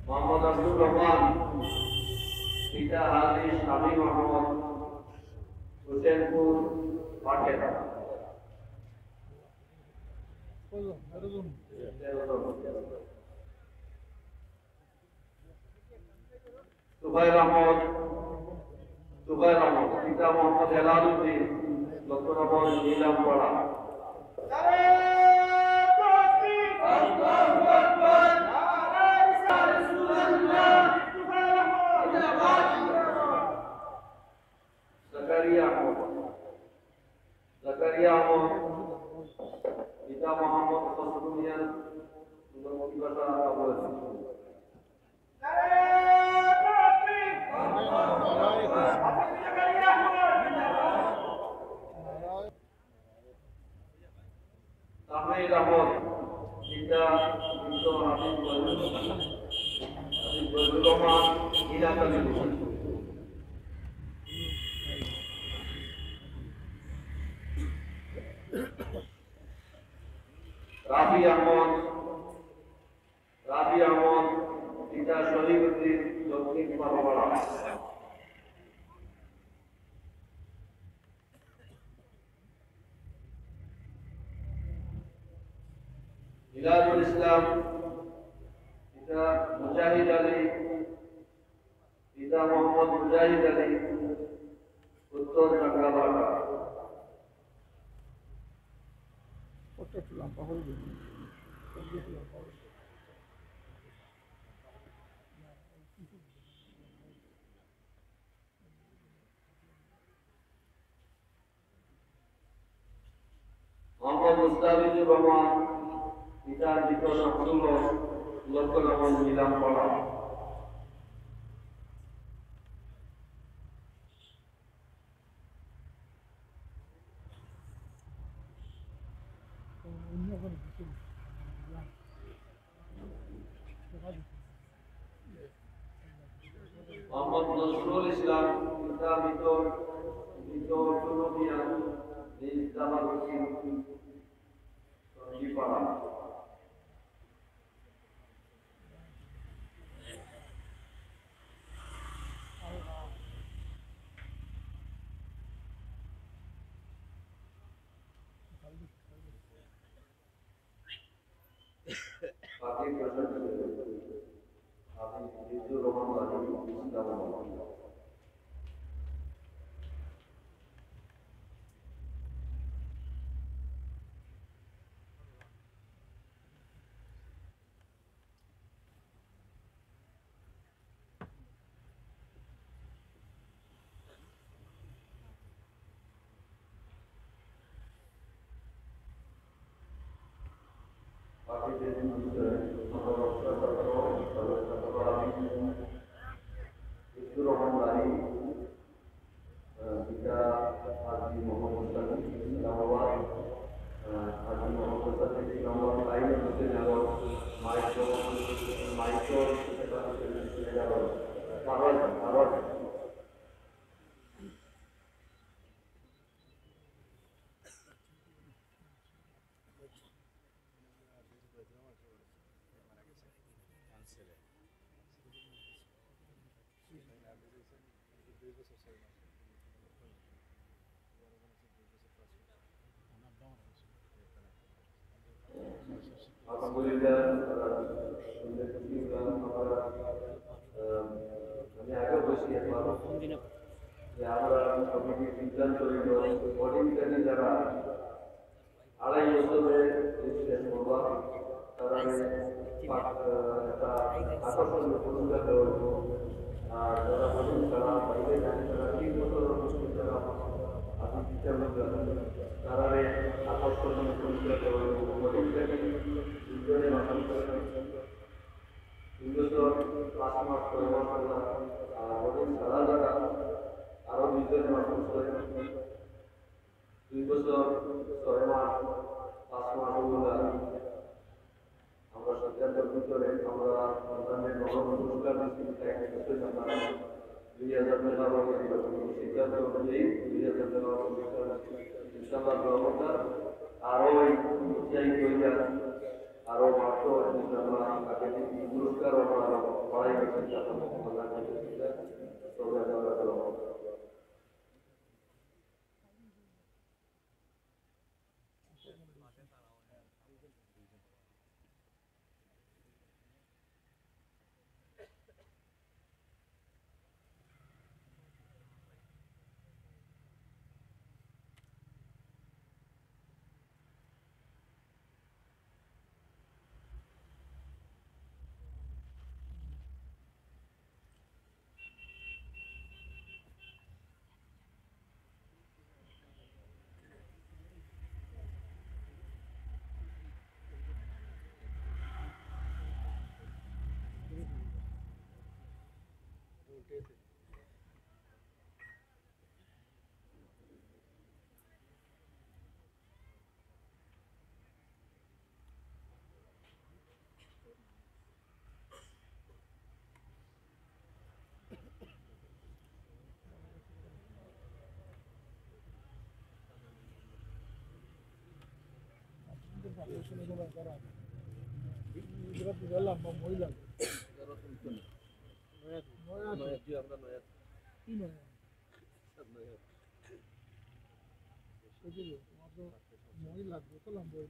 মোহাম্মদ আব্দুর রহমান পিতা হাজি শামী মোহাম্মদ হোসেনপুর পাটেরা সুবাইর আহমদ পিতা Mohammad Helaluddin লক্ষ্মণগঞ্জ নীলামপাড়া Zakaria Ahmad Ita Muhammad Khosrumian Muhammad Basa Awal Tahmid Ahmad Ita Bintu Habib Rahman Ila Kalibu Rafi Ahmad Pita Sharifuddin Dokhin Parwala Hilalul Islam Pita Mujahid Ali Pita Muhammad Mujahid Ali Uttor Nagarabada Muhammad Mustafizur Rahman Pita Dito Samsullah Lockhonagঞ্জ নীলামপাড়া Muhammad Nazrul Islam Pita Mito Tunubian di Dalam Jipara Pakir Kasar Itu Roman Bali Haji Muhammad Mustafizur Rahman lain mungkin yang Alhamdulillah, আমি আগে বসি একবার যে আমরা কমিটির সিদ্ধান্ত নিল অডিটকারী যারা 2.5 বছরে রেজিস্ট্রেশন করবা তারা একটা আকর্ষণীয় পুরস্কার দেওয়া হলো। আর যারা বলুন তারা বাইরে যান তারা 3 বছর যারা আপনি সিস্টেম তারা আকর্ষণীয় পুরস্কার দেওয়া হলো। অডিটকারী দুজনের মাধ্যমে 3 বছর 5 মাস 6 মাস আর অডিট ছাড়া যারা আরো 2 জনের মাধ্যমে 2 বছর 6 মাস 5 মাস ওগুলা আমরা সিদ্ধান্তের ভিতরে আমরা সন্তানের নবম পুরস্কার দিচ্ছি 2,000 টাকা সিদ্ধান্ত অনুযায়ী 2,000 টাকা পুরস্কার ইনশাআল্লাহ গ্রহণকার আরো উৎসাহিত হইয়া আরো মাত্র ইনশাআল্লাহ আগে পুরস্কার আমরা বাড়াই গেছি মই লাগবে তো লম্বা